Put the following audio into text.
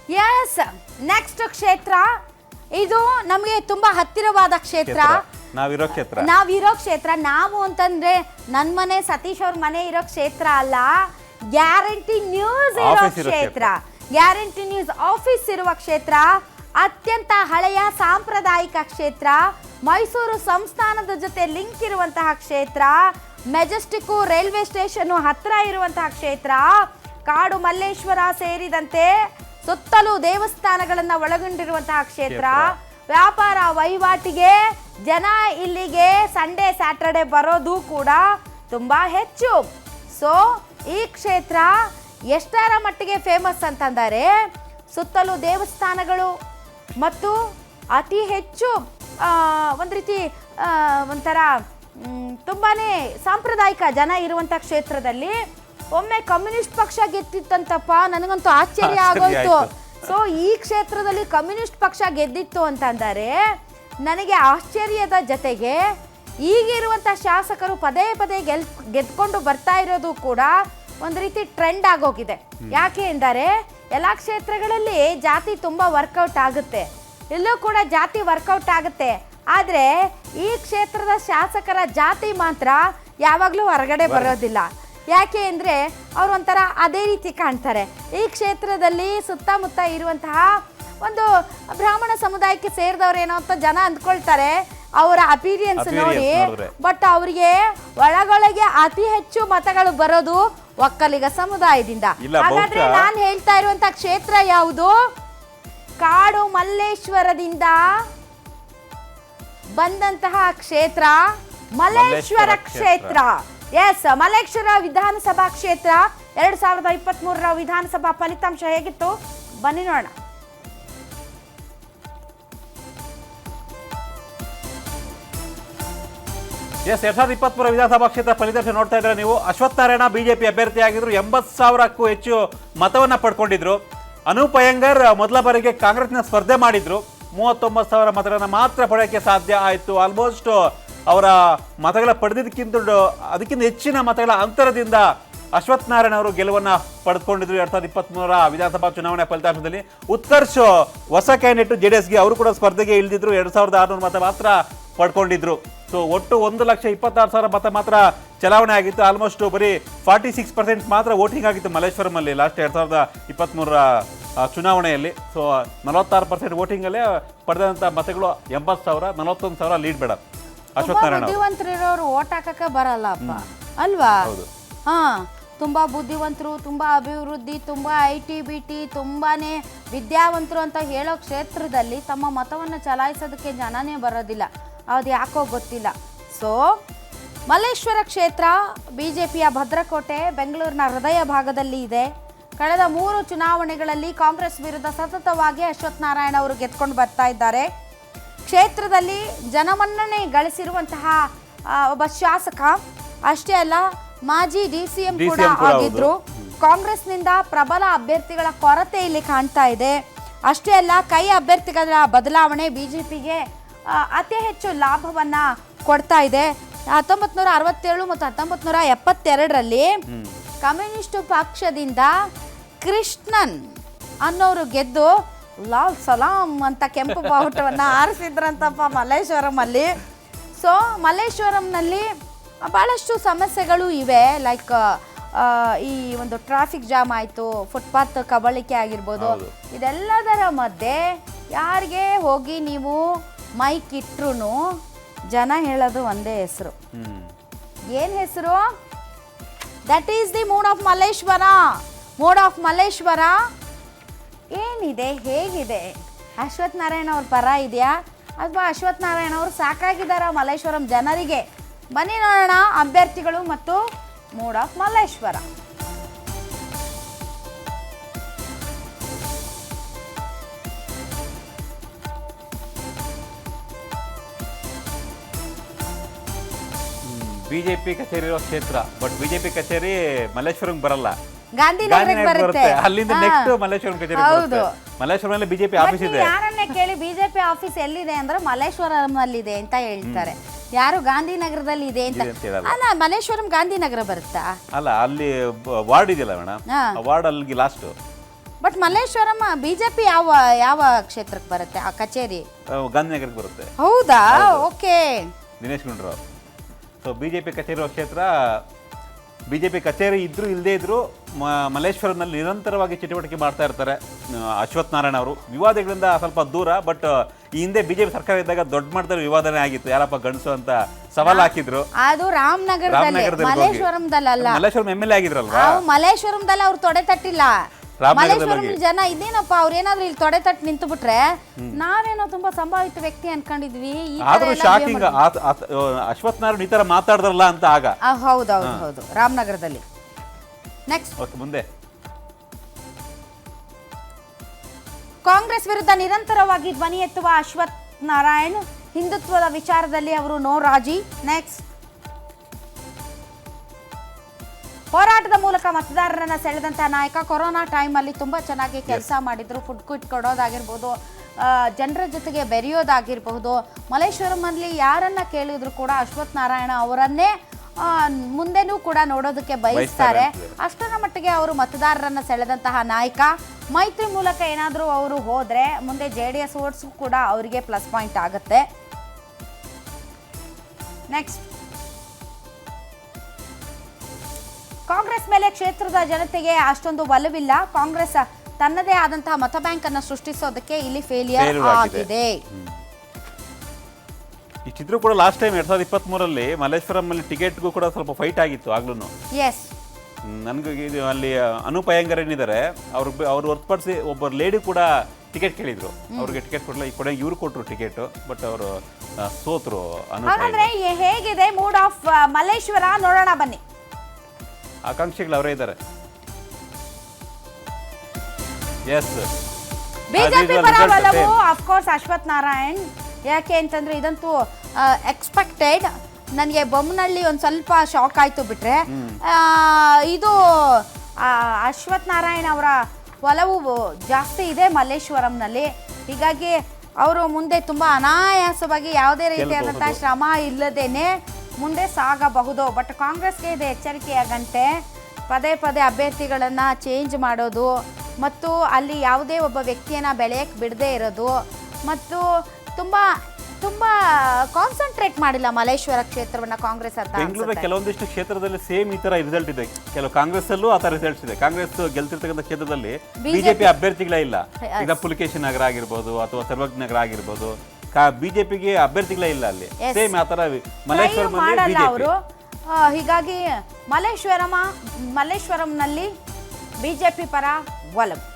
S, next ಕ್ಷೇತ್ರ ಇದು ನಮಗೆ ತುಂಬಾ ಹತ್ತಿರವಾದ ಕ್ಷೇತ್ರ. ನಾವಿರೋ ಕ್ಷೇತ್ರ. ನಾವು ಅಂತಂದ್ರೆ ನನ್ನ ಮನೆ, ಸತೀಶ್ ಅವ್ರ ಮನೆ ಇರೋ ಕ್ಷೇತ್ರ ಅಲ್ಲ, ಗ್ಯಾರಂಟಿ ನ್ಯೂಸ್ ಇರೋ ಕ್ಷೇತ್ರ, ಗ್ಯಾರಂಟಿ ನ್ಯೂಸ್ ಆಫೀಸ್ ಇರುವ ಕ್ಷೇತ್ರ, ಅತ್ಯಂತ ಹಳೆಯ ಸಾಂಪ್ರದಾಯಿಕ ಕ್ಷೇತ್ರ, ಮೈಸೂರು ಸಂಸ್ಥಾನದ ಜೊತೆ ಲಿಂಕ್ ಇರುವಂತಹ ಕ್ಷೇತ್ರ, ಮೆಜೆಸ್ಟಿಕ್ ರೈಲ್ವೆ ಸ್ಟೇಷನ್ ಹತ್ರ ಇರುವಂತಹ ಕ್ಷೇತ್ರ, ಕಾಡು ಮಲ್ಲೇಶ್ವರ ಸೇರಿದಂತೆ ಸುತ್ತಲೂ ದೇವಸ್ಥಾನಗಳನ್ನ ಒಳಗೊಂಡಿರುವಂತಹ ಕ್ಷೇತ್ರ, ವ್ಯಾಪಾರ ವಹಿವಾಟಿಗೆ ಜನ ಇಲ್ಲಿಗೆ ಸಂಡೇ ಸ್ಯಾಟರ್ಡೆ ಬರೋದು ಕೂಡ ತುಂಬಾ ಹೆಚ್ಚು. ಸೊ ಈ ಕ್ಷೇತ್ರ ಎಷ್ಟರ ಮಟ್ಟಿಗೆ ಫೇಮಸ್ ಅಂತಂದರೆ ಸುತ್ತಲೂ ದೇವಸ್ಥಾನಗಳು ಮತ್ತು ಅತಿ ಹೆಚ್ಚು ಒಂದು ರೀತಿ ಒಂಥರ ತುಂಬಾನೇ ಸಾಂಪ್ರದಾಯಿಕ ಜನ ಇರುವಂತ ಕ್ಷೇತ್ರದಲ್ಲಿ ಒಮ್ಮೆ ಕಮ್ಯುನಿಸ್ಟ್ ಪಕ್ಷ ಗೆದ್ದಿತ್ತಂತಪ್ಪ, ನನಗಂತೂ ಆಶ್ಚರ್ಯ ಆಗೋಯ್ತು. ಸೊ ಈ ಕ್ಷೇತ್ರದಲ್ಲಿ ಕಮ್ಯುನಿಸ್ಟ್ ಪಕ್ಷ ಗೆದ್ದಿತ್ತು ಅಂತಂದರೆ ನನಗೆ ಆಶ್ಚರ್ಯದ ಜೊತೆಗೆ ಈಗಿರುವಂಥ ಶಾಸಕರು ಪದೇ ಪದೇ ಗೆದ್ಕೊಂಡು ಬರ್ತಾ ಇರೋದು ಕೂಡ ಒಂದು ರೀತಿ ಟ್ರೆಂಡ್ ಆಗೋಗಿದೆ. ಯಾಕೆ ಎಂದರೆ ಎಲ್ಲ ಕ್ಷೇತ್ರಗಳಲ್ಲಿ ಜಾತಿ ತುಂಬ ವರ್ಕೌಟ್ ಆಗುತ್ತೆ, ಇಲ್ಲೂ ಕೂಡ ಜಾತಿ ವರ್ಕೌಟ್ ಆಗುತ್ತೆ. ಆದರೆ ಈ ಕ್ಷೇತ್ರದ ಶಾಸಕರ ಜಾತಿ ಮಾತ್ರ ಯಾವಾಗಲೂ ಹೊರಗಡೆ ಬರೋದಿಲ್ಲ. ಯಾಕೆ ಅಂದರೆ ಅವರು ಒಂಥರ ಅದೇ ರೀತಿ ಕಾಣ್ತಾರೆ. ಈ ಕ್ಷೇತ್ರದಲ್ಲಿ ಸುತ್ತಮುತ್ತ ಇರುವಂತಹ ಒಂದು ಬ್ರಾಹ್ಮಣ ಸಮುದಾಯಕ್ಕೆ ಸೇರಿದವ್ರೇನೋ ಅಂತ ಜನ ಅಂದ್ಕೊಳ್ತಾರೆ ಅವರ ಅಪಿರಿಯನ್ಸ್ ನೋಡಿ. ಬಟ್ ಅವರಿಗೆ ಒಳಗೊಳಗೆ ಅತಿ ಹೆಚ್ಚು ಮತಗಳು ಬರೋದು ಒಕ್ಕಲಿಗ ಸಮುದಾಯದಿಂದ. ಹಾಗಾದ್ರೆ ನಾನು ಹೇಳ್ತಾ ಇರುವಂತಹ ಕ್ಷೇತ್ರ ಯಾವುದು? ಕಾಡು ಮಲ್ಲೇಶ್ವರದಿಂದ ಬಂದಂತಹ ಕ್ಷೇತ್ರ ಮಲ್ಲೇಶ್ವರ ಕ್ಷೇತ್ರ. ಎಸ್, ಮಲ್ಲೇಶ್ವರ ವಿಧಾನಸಭಾ ಕ್ಷೇತ್ರ 2023ರ ವಿಧಾನಸಭಾ ಫಲಿತಾಂಶ ಹೇಗಿತ್ತು ಬನ್ನಿ ನೋಡೋಣ. ಎಸ್, 2023 ವಿಧಾನಸಭಾ ಕ್ಷೇತ್ರ ಫಲಿತಾಂಶ ನೋಡ್ತಾ ಇದ್ರೆ ನೀವು. ಅಶ್ವಥ್ ನಾರಾಯಣ ಬಿಜೆಪಿ ಅಭ್ಯರ್ಥಿ ಆಗಿದ್ರು, 80,000ಕ್ಕೂ ಹೆಚ್ಚು ಮತವನ್ನ ಪಡ್ಕೊಂಡಿದ್ರು. ಅನೂಪ್ ಅಯ್ಯಂಗಾರ್ ಮೊದಲ ಬಾರಿಗೆ ಕಾಂಗ್ರೆಸ್ನ ಸ್ಪರ್ಧೆ ಮಾಡಿದ್ರು, 39,000 ಮತಗಳನ್ನ ಮಾತ್ರ ಪಡೆಯೋಕ್ಕೆ ಸಾಧ್ಯ ಆಯಿತು. ಆಲ್ಮೋಸ್ಟ್ ಅವರ ಮತಗಳ ಪಡೆದಿದ್ದಕ್ಕಿಂತ ಅದಕ್ಕಿಂತ ಹೆಚ್ಚಿನ ಮತಗಳ ಅಂತರದಿಂದ ಅಶ್ವಥ್ ನಾರಾಯಣ ಅವರು ಗೆಲುವನ್ನ ಪಡೆದುಕೊಂಡಿದ್ರು 2023ರ ವಿಧಾನಸಭಾ ಚುನಾವಣೆ ಫಲಿತಾಂಶದಲ್ಲಿ. ಉತ್ಕರ್ಷ್ ಹೊಸ ಕ್ಯಾಂಡಿಡೇಟ್ JDSಗೆ ಅವರು ಕೂಡ ಸ್ಪರ್ಧೆಗೆ ಇಳಿದಿದ್ರು, 2,600 ಮತ ಮಾತ್ರ ಪಡ್ಕೊಂಡಿದ್ರು. ಸೊ ಒಟ್ಟು 1,26,000 ಮತ ಮಾತ್ರ ಚಲಾವಣೆ ಆಗಿತ್ತು. ಆಲ್ಮೋಸ್ಟ್ ಬರೀ 46% ಮಾತ್ರ ವೋಟಿಂಗ್ ಆಗಿತ್ತು ಮಲ್ಲೇಶ್ವರಂ ಅಲ್ಲಿ ಲಾಸ್ಟ್ 2023ರ ಚುನಾವಣೆಯಲ್ಲಿ. ಸೊ 46% ವೋಟಿಂಗಲ್ಲೇ ಪಡೆದಂಥ ಮತಗಳು 80,000, 41,000 ಲೀಡ್ ಬೇಡ. ಅಶ್ವಥ್ ನಾರಾಯಣ ಬುದ್ಧಿವಂತರಿರೋರು ಓಟ್ ಹಾಕಕ್ಕೆ ಬರಲ್ಲಪ್ಪ ಅಲ್ವಾ? ಹಾ, ತುಂಬಾ ಬುದ್ಧಿವಂತರು, ತುಂಬಾ ಅಭಿವೃದ್ಧಿ, ತುಂಬಾ IT-BT, ತುಂಬಾನೇ ವಿದ್ಯಾವಂತರು ಅಂತ ಹೇಳೋ ಕ್ಷೇತ್ರದಲ್ಲಿ ತಮ್ಮ ಮತವನ್ನು ಚಲಾಯಿಸೋದಕ್ಕೆ ಜನನೇ ಬರೋದಿಲ್ಲ. ಅದು ಯಾಕೋ ಗೊತ್ತಿಲ್ಲ. ಸೊ ಮಲ್ಲೇಶ್ವರ ಕ್ಷೇತ್ರ BJPಯ ಭದ್ರಕೋಟೆ, ಬೆಂಗಳೂರಿನ ಹೃದಯ ಭಾಗದಲ್ಲಿ ಇದೆ. ಕಳೆದ 3 ಚುನಾವಣೆಗಳಲ್ಲಿ ಕಾಂಗ್ರೆಸ್ ವಿರುದ್ಧ ಸತತವಾಗಿ ಅಶ್ವಥ್ ನಾರಾಯಣ ಅವರು ಗೆದ್ಕೊಂಡು ಬರ್ತಾ ಇದ್ದಾರೆ. ಕ್ಷೇತ್ರದಲ್ಲಿ ಜನಮನ್ನಣೆ ಗಳಿಸಿರುವಂತಹ ಒಬ್ಬ ಶಾಸಕ. ಅಷ್ಟೇ ಅಲ್ಲ, ಮಾಜಿ DCM ಕೂಡ ಆಗಿದ್ರು. ಕಾಂಗ್ರೆಸ್ನಿಂದ ಪ್ರಬಲ ಅಭ್ಯರ್ಥಿಗಳ ಕೊರತೆ ಇಲ್ಲಿ ಕಾಣ್ತಾ ಇದೆ. ಅಷ್ಟೇ ಅಲ್ಲ, ಕೈ ಅಭ್ಯರ್ಥಿಗಳ ಬದಲಾವಣೆ BJPಗೆ ಅತಿ ಹೆಚ್ಚು ಲಾಭವನ್ನ ಕೊಡ್ತಾ ಇದೆ. 1967 ಮತ್ತು 1972ರಲ್ಲಿ ಕಮ್ಯುನಿಸ್ಟ್ ಪಕ್ಷದಿಂದ ಕೃಷ್ಣನ್ ಅನ್ನೋರು ಗೆದ್ದು ಲಾಲ್ ಸಲಾಂ ಅಂತ ಕೆಂಪು ಬಾವುಟವನ್ನ ಆರಿಸಿದ್ರಂತಪ್ಪ ಮಲ್ಲೇಶ್ವರಂ ಅಲ್ಲಿ. ಸೊ ಮಲ್ಲೇಶ್ವರಂನಲ್ಲಿ ಬಹಳಷ್ಟು ಸಮಸ್ಯೆಗಳು ಇವೆ. ಲೈಕ್ ಈ ಒಂದು ಟ್ರಾಫಿಕ್ ಜಾಮ್ ಆಯಿತು, ಫುಟ್ಪಾತ್ ಕಬಳಿಕೆ ಆಗಿರ್ಬೋದು. ಇದೆಲ್ಲದರ ಮಧ್ಯೆ ಯಾರಿಗೆ ಹೋಗಿ ನೀವು ಮೈಕ್ ಇಟ್ರು ಜನ ಹೇಳೋದು ಒಂದೇ ಹೆಸರು. ಏನು ಹೆಸರು? That is the mood of Malleshwara. Mood of Malleshwara ಏನಿದೆ, ಹೇಗಿದೆ? ಅಶ್ವಥ್ ನಾರಾಯಣ ಅವ್ರ ಪರ ಇದೆಯಾ ಅಥವಾ ಅಶ್ವಥ್ ನಾರಾಯಣ ಅವರು ಸಾಕಾಗಿದ್ದಾರಾ ಮಲ್ಲೇಶ್ವರಂ ಜನರಿಗೆ? ಬನ್ನಿ ನೋಡೋಣ ಅಭ್ಯರ್ಥಿಗಳು ಮತ್ತು ಮೂಡ್ ಆಫ್ ಮಲ್ಲೇಶ್ವರ. ಬಿಜೆಪಿ ಕಚೇರಿ ಇರೋ ಕ್ಷೇತ್ರ. ಬಟ್ ಬಿಜೆಪಿ ಕಚೇರಿ ಮಲ್ಲೇಶ್ವರಂ ಬರಲ್ಲ, ಗಾಂಧಿನಗರಕ್ಕೆ ಬರುತ್ತೆ. ಅಲ್ಲಿಂದ ನೆಕ್ಸ್ಟ್ ಮಲ್ಲೇಶ್ವರಂ ಕಚೇರಿ ಬರುತ್ತೆ. ಮಲ್ಲೇಶ್ವರಂ ಬಿಜೆಪಿ ಆಫೀಸ್ ಇದೆ. ಯಾರನ್ನೇ ಕೇಳಿ ಬಿಜೆಪಿ ಆಫೀಸ್ ಎಲ್ಲಿದೆ ಅಂದ್ರೆ ಮಲ್ಲೇಶ್ವರಂನಲ್ಲಿದೆ ಅಂತ ಹೇಳ್ತಾರೆ. ಯಾರು ಗಾಂಧಿನಗರದಲ್ಲಿ ಇದೆ ಅಂತ ಅಲ್ಲ, ಮಲ್ಲೇಶ್ವರಂ ಗಾಂಧಿನಗರ ಬರುತ್ತಾ? ಅಲ್ಲ, ಅಲ್ಲಿ ವಾರ್ಡ್ ಇದೆಯಲ್ಲ ಮೇಡಮ್, ವಾರ್ಡ್ ಅಲ್ಲಿಗೆ ಲಾಸ್ಟ್ ಬಟ್ ಮಲ್ಲೇಶ್ವರಂ ಬಿಜೆಪಿ ಯಾವ ಯಾವ ಕ್ಷೇತ್ರಕ್ಕೆ ಬರುತ್ತೆ ಆ ಕಚೇರಿ? ಗಾಂಧಿನಗರಕ್ಕೆ ಬರುತ್ತೆ. ಹೌದಾ? Okay. Dinesh Gundu Rao. So BJP ಕಚೇರಿ ಇರೋ ಕ್ಷೇತ್ರ. ಬಿಜೆಪಿ ಕಚೇರಿ ಇದ್ರೂ ಇಲ್ಲದೇ ಇದ್ರು ಮಲ್ಲೇಶ್ವರಂನಲ್ಲಿ ನಿರಂತರವಾಗಿ ಚಟುವಟಿಕೆ ಮಾಡ್ತಾ ಇರ್ತಾರೆ ಅಶ್ವಥ್ ನಾರಾಯಣ ಅವರು. ವಿವಾದಗಳಿಂದ ಸ್ವಲ್ಪ ದೂರ, ಬಟ್ ಈ ಹಿಂದೆ ಬಿಜೆಪಿ ಸರ್ಕಾರ ಇದ್ದಾಗ ದೊಡ್ಡ ಮಟ್ಟದಲ್ಲಿ ವಿವಾದನೆ ಆಗಿತ್ತು. ಯಾರಪ್ಪ ಗಂಡಸು ಅಂತ ಸವಾಲ್ ಹಾಕಿದ್ರು. ಅದು ರಾಮನಗರದಲ್ಲಿ, ಮಲ್ಲೇಶ್ವರಂದಲ್ಲ. ಮಲ್ಲೇಶ್ವರಂ MLA ಆಗಿದ್ರಲ್ವಾ? ಮಲ್ಲೇಶ್ವರಂದಲ್ಲಿ ಅವ್ರು ತೊಡೆ ತಟ್ಟಿಲ್ಲ. ಮಲ್ಲೇಶ್ವರಂ ಜನ ಇದೇನಪ್ಪ ಅವ್ರು ಏನಾದ್ರು ಇಲ್ಲಿ ತೊಡೆ ತಟ್ಟು ನಿಂತು ಬಿಟ್ರೆ ನಾವೇನೋ ತುಂಬಾ ಸಂಭಾವಿತ ವ್ಯಕ್ತಿ ಅನ್ಕೊಂಡಿದ್ವಿ. ಆದ್ರೂ ಶಾಕಿಂಗ್ ಅಶ್ವಥ್ ನಾರಾಯಣ ಈ ತರ ಮಾತಾಡಿದ್ರಲ್ಲ ಅಂತ ಆಗ. ಹೌದು ರಾಮನಗರದಲ್ಲಿ. ನೆಕ್ಸ್ಟ್ ಓಕೆ, ಮುಂದೆ. ಕಾಂಗ್ರೆಸ್ ವಿರುದ್ಧ ನಿರಂತರವಾಗಿ ಧ್ವನಿ ಎತ್ತುವ ಅಶ್ವಥ್ ನಾರಾಯಣ್, ಹಿಂದುತ್ವದ ವಿಚಾರದಲ್ಲಿ ಅವರು ನೋ ರಾಜಿ. ನೆಕ್ಸ್ಟ್, ಹೋರಾಟದ ಮೂಲಕ ಮತದಾರರನ್ನ ಸೆಳೆದಂತಹ ನಾಯಕ. ಕೊರೋನಾ ಟೈಮಲ್ಲಿ ತುಂಬಾ ಚೆನ್ನಾಗಿ ಕೆಲಸ ಮಾಡಿದ್ರು. ಫುಡ್ ಕಿಟ್ ಕೊಡೋದಾಗಿರ್ಬೋದು, ಜನರ ಜೊತೆಗೆ ಬೆರೆಯೋದಾಗಿರಬಹುದು. ಮಲ್ಲೇಶ್ವರಮಲ್ಲಿ ಯಾರನ್ನ ಕೇಳಿದ್ರು ಕೂಡ ಅಶ್ವಥ್ ನಾರಾಯಣ ಅವರನ್ನೇ ಮುಂದೆನೂ ಕೂಡ ನೋಡೋದಕ್ಕೆ ಬಯಸ್ತಾರೆ. ಅಷ್ಟರ ಮಟ್ಟಿಗೆ ಅವರು ಮತದಾರರನ್ನ ಸೆಳೆದಂತಹ ನಾಯಕ. ಮೈತ್ರಿ ಮೂಲಕ ಏನಾದರೂ ಅವರು ಹೋದ್ರೆ ಮುಂದೆ JDS ಓಟ್ಸ್ ಕೂಡ ಅವರಿಗೆ ಪ್ಲಸ್ ಪಾಯಿಂಟ್ ಆಗುತ್ತೆ. ನೆಕ್ಸ್ಟ್, ಕಾಂಗ್ರೆಸ್ ಮೇಲೆ ಕ್ಷೇತ್ರದ ಜನತೆಗೆ ಅಷ್ಟೊಂದು ಒಲವಿಲ್ಲ. ಕಾಂಗ್ರೆಸ್ ತನ್ನದೇ ಆದಂತಹ ಮತ ಬ್ಯಾಂಕ್ ಅನ್ನು ಸೃಷ್ಟಿಸೋದಕ್ಕೆ ಇಲ್ಲಿ ಫೇಲಿಯರ್ ಆಗಿದೆ. ಈ ಚಿತ್ರ ಕೂಡ ಲಾಸ್ಟ್ ಟೈಮ್ 2023 ಮಲ್ಲೇಶ್ವರಂ ಅಲ್ಲಿ ಟಿಕೆಟ್ಗೂ ಕೂಡ ಸ್ವಲ್ಪ ಫೈಟ್ ಆಗಿತ್ತು ಆಗ್ಲೂ. ಎಸ್, ನನಗೆ ಇದು ಅಲ್ಲಿ ಅನೂಪ್ ಅಯ್ಯಂಗಾರ್ ಏನಿದ್ದಾರೆ ಅವ್ರು ಹೊರತುಪಡಿಸಿ ಒಬ್ಬ ಲೇಡಿ ಕೂಡ ಟಿಕೆಟ್ ಕೇಳಿದ್ರು. ಅವ್ರಿಗೆ ಟಿಕೆಟ್ ಕೊಡಲ್ಲ. ಈ ಕಡೆ ಇವ್ರು ಕೊಟ್ಟರು ಟಿಕೆಟ್, ಬಟ್ ಅವರು ಸೋತರು. ಹಾಗಾದ್ರೆ ಹೇಗಿದೆ ಮೂಡ್ ಆಫ್ ಮಲ್ಲೇಶ್ವರ ನೋಡೋಣ ಬನ್ನಿ. ಆಕಾಂಕ್ಷಿಗಳು ಅವರೇ ಇದ್ದಾರೆ. ಎಸ್, ಬಿಜೆಪಿ ಪರ ಒಲವು ಅಫ್ಕೋರ್ಸ್ ಅಶ್ವಥ್ ನಾರಾಯಣ್. ಯಾಕೆ ಅಂತಂದ್ರೆ ಇದಂತೂ ಎಕ್ಸ್ಪೆಕ್ಟೆಡ್. ನನಗೆ ಬೊಮ್ಮನಹಳ್ಳಿ ಒಂದು ಸ್ವಲ್ಪ ಶಾಕ್ ಆಯ್ತು ಬಿಟ್ರೆ ಇದು ಅಶ್ವಥ್ ನಾರಾಯಣ್ ಅವರ ಒಲವು ಜಾಸ್ತಿ ಇದೆ ಮಲ್ಲೇಶ್ವರಂನಲ್ಲಿ. ಹೀಗಾಗಿ ಅವರು ಮುಂದೆ ತುಂಬಾ ಅನಾಯಾಸವಾಗಿ ಯಾವುದೇ ರೀತಿಯಾದಂತಹ ಶ್ರಮ ಇಲ್ಲದೇನೆ ಮುಂದೆ ಸಾಗಬಹುದು. ಬಟ್ ಕಾಂಗ್ರೆಸ್ಗೆ ಇದು ಎಚ್ಚರಿಕೆಯ ಗಂಟೆ. ಪದೇ ಪದೇ ಅಭ್ಯರ್ಥಿಗಳನ್ನು ಚೇಂಜ್ ಮಾಡೋದು ಮತ್ತು ಅಲ್ಲಿ ಯಾವುದೇ ಒಬ್ಬ ವ್ಯಕ್ತಿಯನ್ನು ಬೆಳೆಯಕ್ಕೆ ಬಿಡದೇ ಇರೋದು ಮತ್ತು ತುಂಬ ತುಂಬ ಕಾನ್ಸಂಟ್ರೇಟ್ ಮಾಡಿಲ್ಲ ಮಲ್ಲೇಶ್ವರ ಕ್ಷೇತ್ರವನ್ನು ಕಾಂಗ್ರೆಸ್ ಅಂತ. ಬೆಂಗಳೂರಿನ ಕೆಲವೊಂದಿಷ್ಟು ಕ್ಷೇತ್ರದಲ್ಲಿ ಸೇಮ್ ಈ ತರ ರಿಸಲ್ಟ್ ಇದೆ. ಕೆಲವು ಕಾಂಗ್ರೆಸ್ ಅಲ್ಲೂ ಆ ತರ ರಿಸಲ್ಟ್ಸ್ ಇದೆ. ಕಾಂಗ್ರೆಸ್ ಗೆಲ್ತಿರ್ತಕ್ಕಂಥ ಕ್ಷೇತ್ರದಲ್ಲಿ ಬಿಜೆಪಿ ಅಭ್ಯರ್ಥಿಗಳೇ ಇಲ್ಲ. ಈಗ ಪುಲಿಕೇಶಿ ನಗರ ಆಗಿರ್ಬೋದು ಅಥವಾ ಸರ್ವಜ್ಞ ನಗರ ಆಗಿರ್ಬೋದು, ಬಿಜೆಪಿಗೆ ಅಭ್ಯರ್ಥಿಗಳೇ ಇಲ್ಲ ಅಲ್ಲಿ. ಸೇಮ್ ಆ ತರ ಅವರು. ಹೀಗಾಗಿ ಮಲ್ಲೇಶ್ವರಂನಲ್ಲಿ ಬಿಜೆಪಿ ಪರ ಒಲವು.